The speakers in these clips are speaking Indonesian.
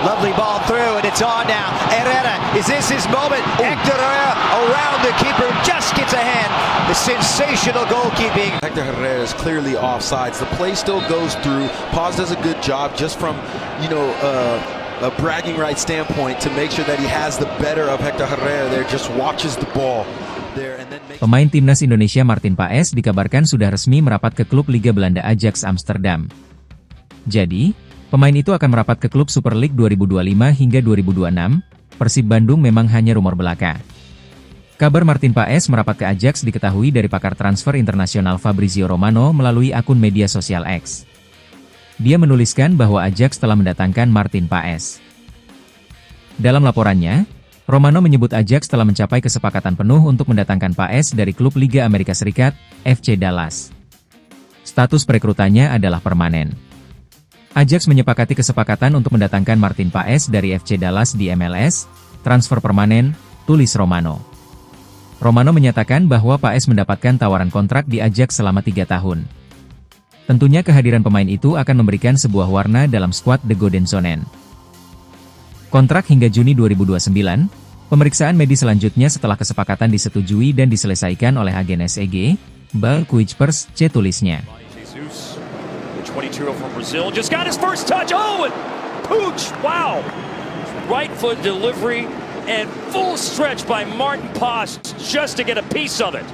Lovely ball through, and it's on now. Herrera, is this his moment? Hector Herrera around the keeper, just gets a hand. The sensational goalkeeping. Hector Herrera is clearly offsides. The play still goes through. Paz does a good job just from, a bragging right standpoint to make sure that he has the better of Hector Herrera there, just watches the ball there and then makes... Pemain timnas Indonesia Martin Paes dikabarkan sudah resmi merapat ke klub Liga Belanda Ajax Amsterdam. Jadi, pemain itu akan merapat ke klub Super League 2025 hingga 2026. Persib Bandung memang hanya rumor belaka. Kabar Martin Paes merapat ke Ajax diketahui dari pakar transfer internasional Fabrizio Romano melalui akun media sosial X. Dia menuliskan bahwa Ajax telah mendatangkan Martin Paes. Dalam laporannya, Romano menyebut Ajax telah mencapai kesepakatan penuh untuk mendatangkan Paes dari klub Liga Amerika Serikat, FC Dallas. Status perekrutannya adalah permanen. Ajax menyepakati kesepakatan untuk mendatangkan Martin Paes dari FC Dallas di MLS, transfer permanen, tulis Romano. Romano menyatakan bahwa Paes mendapatkan tawaran kontrak di Ajax selama 3 tahun. Tentunya kehadiran pemain itu akan memberikan sebuah warna dalam skuad The Golden Zonen. Kontrak hingga Juni 2029, pemeriksaan medis selanjutnya setelah kesepakatan disetujui dan diselesaikan oleh agen SEG, Bal Kuipers, C tulisnya. The 22-year-old from Brazil just got his first touch. Oh, and pooch! Wow! Right foot delivery and full stretch by Martin Paz just to get a piece of it.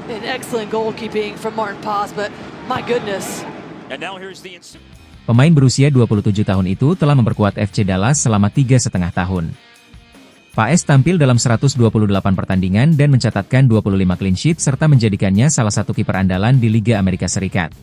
An excellent goalkeeping from Martin Paz, but my goodness. And now here's the Pemain berusia 27 tahun itu telah memperkuat FC Dallas selama 3,5 tahun. Paes tampil dalam 128 pertandingan dan mencatatkan 25 clean sheet serta menjadikannya salah satu kiper andalan di Liga Amerika Serikat.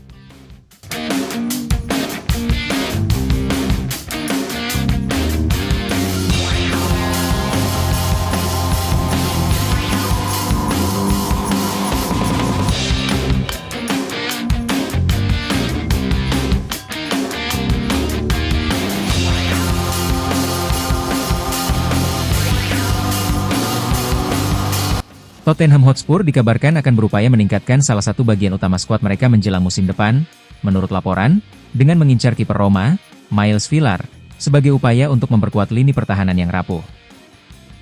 Tottenham Hotspur dikabarkan akan berupaya meningkatkan salah satu bagian utama skuad mereka menjelang musim depan, menurut laporan, dengan mengincar kiper Roma, Miles Villar, sebagai upaya untuk memperkuat lini pertahanan yang rapuh.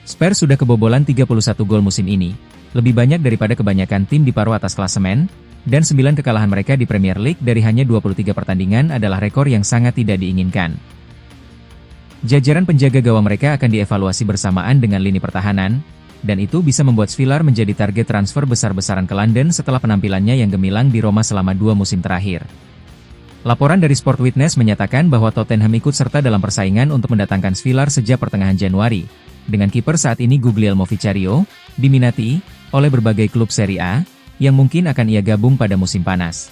Spurs sudah kebobolan 31 gol musim ini, lebih banyak daripada kebanyakan tim di paruh atas klasemen, dan 9 kekalahan mereka di Premier League dari hanya 23 pertandingan adalah rekor yang sangat tidak diinginkan. Jajaran penjaga gawang mereka akan dievaluasi bersamaan dengan lini pertahanan, dan itu bisa membuat Villar menjadi target transfer besar-besaran ke London setelah penampilannya yang gemilang di Roma selama 2 musim terakhir. Laporan dari Sport Witness menyatakan bahwa Tottenham ikut serta dalam persaingan untuk mendatangkan Villar sejak pertengahan Januari, dengan kiper saat ini Guglielmo Vicario, diminati oleh berbagai klub Serie A, yang mungkin akan ia gabung pada musim panas.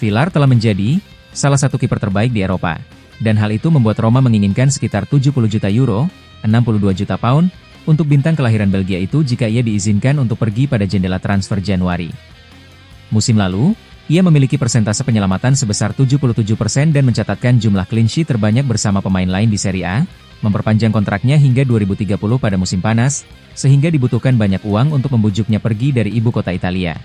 Villar telah menjadi salah satu kiper terbaik di Eropa, dan hal itu membuat Roma menginginkan sekitar 70 juta euro, 62 juta pound, untuk bintang kelahiran Belgia itu jika ia diizinkan untuk pergi pada jendela transfer Januari. Musim lalu, ia memiliki persentase penyelamatan sebesar 77% dan mencatatkan jumlah clean sheet terbanyak bersama pemain lain di Serie A, memperpanjang kontraknya hingga 2030 pada musim panas, sehingga dibutuhkan banyak uang untuk membujuknya pergi dari ibu kota Italia.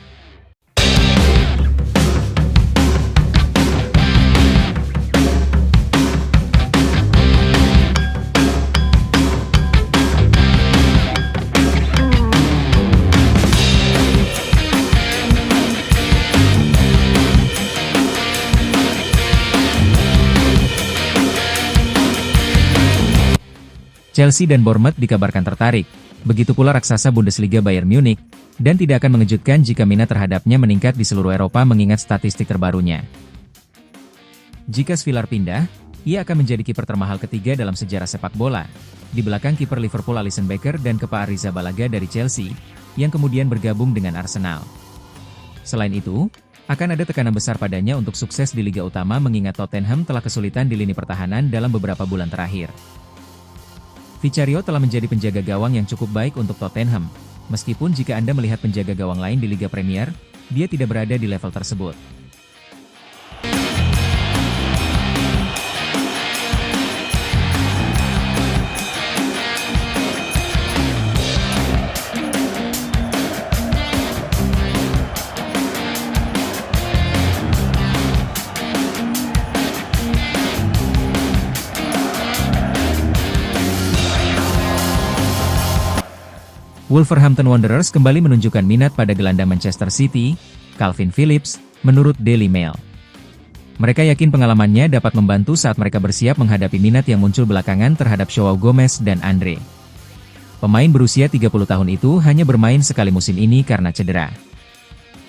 Chelsea dan Bournemouth dikabarkan tertarik, begitu pula raksasa Bundesliga Bayern Munich, dan tidak akan mengejutkan jika minat terhadapnya meningkat di seluruh Eropa mengingat statistik terbarunya. Jika Villar pindah, ia akan menjadi kiper termahal ketiga dalam sejarah sepak bola, di belakang kiper Liverpool Alisson Becker dan Kepa Arrizabalaga dari Chelsea, yang kemudian bergabung dengan Arsenal. Selain itu, akan ada tekanan besar padanya untuk sukses di Liga Utama mengingat Tottenham telah kesulitan di lini pertahanan dalam beberapa bulan terakhir. Vicario telah menjadi penjaga gawang yang cukup baik untuk Tottenham, meskipun jika Anda melihat penjaga gawang lain di Liga Premier, dia tidak berada di level tersebut. Wolverhampton Wanderers kembali menunjukkan minat pada gelandang Manchester City, Calvin Phillips, menurut Daily Mail. Mereka yakin pengalamannya dapat membantu saat mereka bersiap menghadapi minat yang muncul belakangan terhadap Joao Gomez dan Andre. Pemain berusia 30 tahun itu hanya bermain sekali musim ini karena cedera.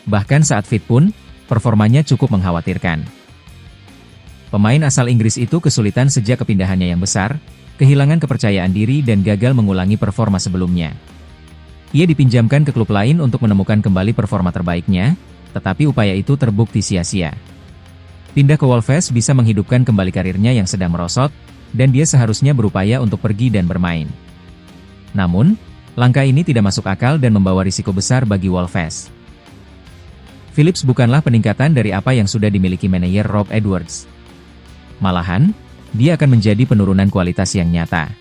Bahkan saat fit pun, performanya cukup mengkhawatirkan. Pemain asal Inggris itu kesulitan sejak kepindahannya yang besar, kehilangan kepercayaan diri dan gagal mengulangi performa sebelumnya. Ia dipinjamkan ke klub lain untuk menemukan kembali performa terbaiknya, tetapi upaya itu terbukti sia-sia. Pindah ke Wolves bisa menghidupkan kembali karirnya yang sedang merosot, dan dia seharusnya berupaya untuk pergi dan bermain. Namun, langkah ini tidak masuk akal dan membawa risiko besar bagi Wolves. Phillips bukanlah peningkatan dari apa yang sudah dimiliki manajer Rob Edwards. Malahan, dia akan menjadi penurunan kualitas yang nyata.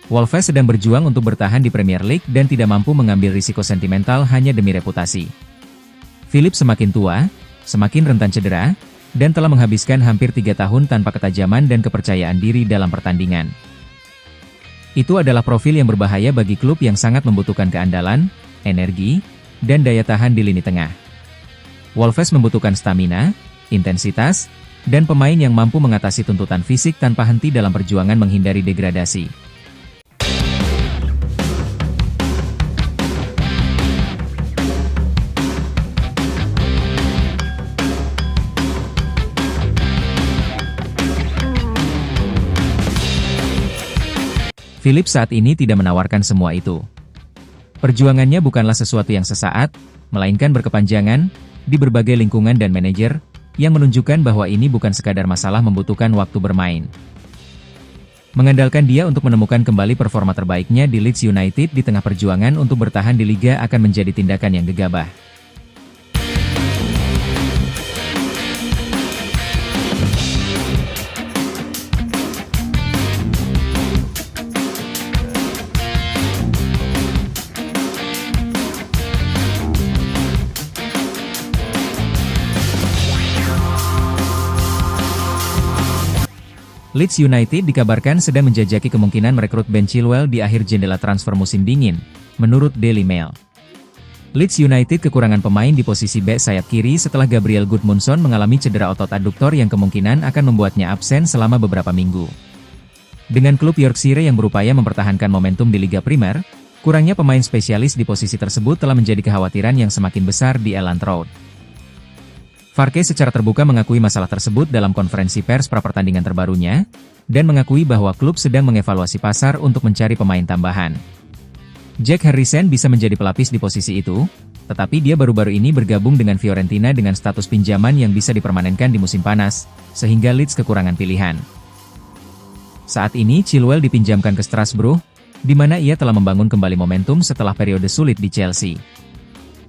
Wolves sedang berjuang untuk bertahan di Premier League dan tidak mampu mengambil risiko sentimental hanya demi reputasi. Phillips semakin tua, semakin rentan cedera, dan telah menghabiskan hampir 3 tahun tanpa ketajaman dan kepercayaan diri dalam pertandingan. Itu adalah profil yang berbahaya bagi klub yang sangat membutuhkan keandalan, energi, dan daya tahan di lini tengah. Wolves membutuhkan stamina, intensitas, dan pemain yang mampu mengatasi tuntutan fisik tanpa henti dalam perjuangan menghindari degradasi. Phillips saat ini tidak menawarkan semua itu. Perjuangannya bukanlah sesuatu yang sesaat, melainkan berkepanjangan, di berbagai lingkungan dan manajer, yang menunjukkan bahwa ini bukan sekadar masalah membutuhkan waktu bermain. Mengandalkan dia untuk menemukan kembali performa terbaiknya di Leeds United di tengah perjuangan untuk bertahan di Liga akan menjadi tindakan yang gegabah. Leeds United dikabarkan sedang menjajaki kemungkinan merekrut Ben Chilwell di akhir jendela transfer musim dingin, menurut Daily Mail. Leeds United kekurangan pemain di posisi bek sayap kiri setelah Gabriel Gudmundsson mengalami cedera otot aduktor yang kemungkinan akan membuatnya absen selama beberapa minggu. Dengan klub Yorkshire yang berupaya mempertahankan momentum di Liga Primer, kurangnya pemain spesialis di posisi tersebut telah menjadi kekhawatiran yang semakin besar di Elland Road. Farke secara terbuka mengakui masalah tersebut dalam konferensi pers pra-pertandingan terbarunya, dan mengakui bahwa klub sedang mengevaluasi pasar untuk mencari pemain tambahan. Jack Harrison bisa menjadi pelapis di posisi itu, tetapi dia baru-baru ini bergabung dengan Fiorentina dengan status pinjaman yang bisa dipermanenkan di musim panas, sehingga Leeds kekurangan pilihan. Saat ini Chilwell dipinjamkan ke Strasbourg, di mana ia telah membangun kembali momentum setelah periode sulit di Chelsea.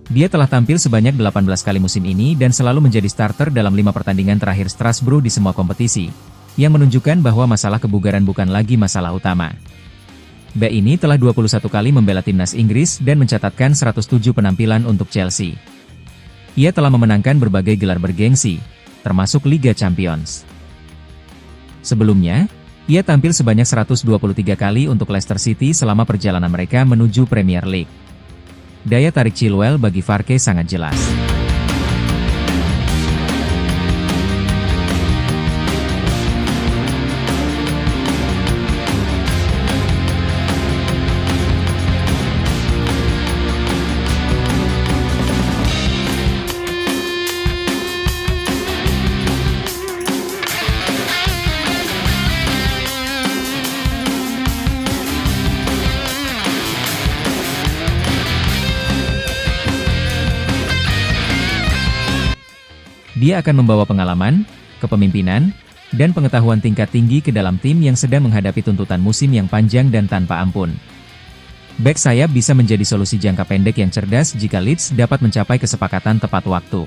Dia telah tampil sebanyak 18 kali musim ini dan selalu menjadi starter dalam 5 pertandingan terakhir Strasbourg di semua kompetisi, yang menunjukkan bahwa masalah kebugaran bukan lagi masalah utama. Bek ini telah 21 kali membela timnas Inggris dan mencatatkan 107 penampilan untuk Chelsea. Ia telah memenangkan berbagai gelar bergengsi, termasuk Liga Champions. Sebelumnya, ia tampil sebanyak 123 kali untuk Leicester City selama perjalanan mereka menuju Premier League. Daya tarik Chilwell bagi Farke sangat jelas. Dia akan membawa pengalaman, kepemimpinan, dan pengetahuan tingkat tinggi ke dalam tim yang sedang menghadapi tuntutan musim yang panjang dan tanpa ampun. Bek sayap bisa menjadi solusi jangka pendek yang cerdas jika Leeds dapat mencapai kesepakatan tepat waktu.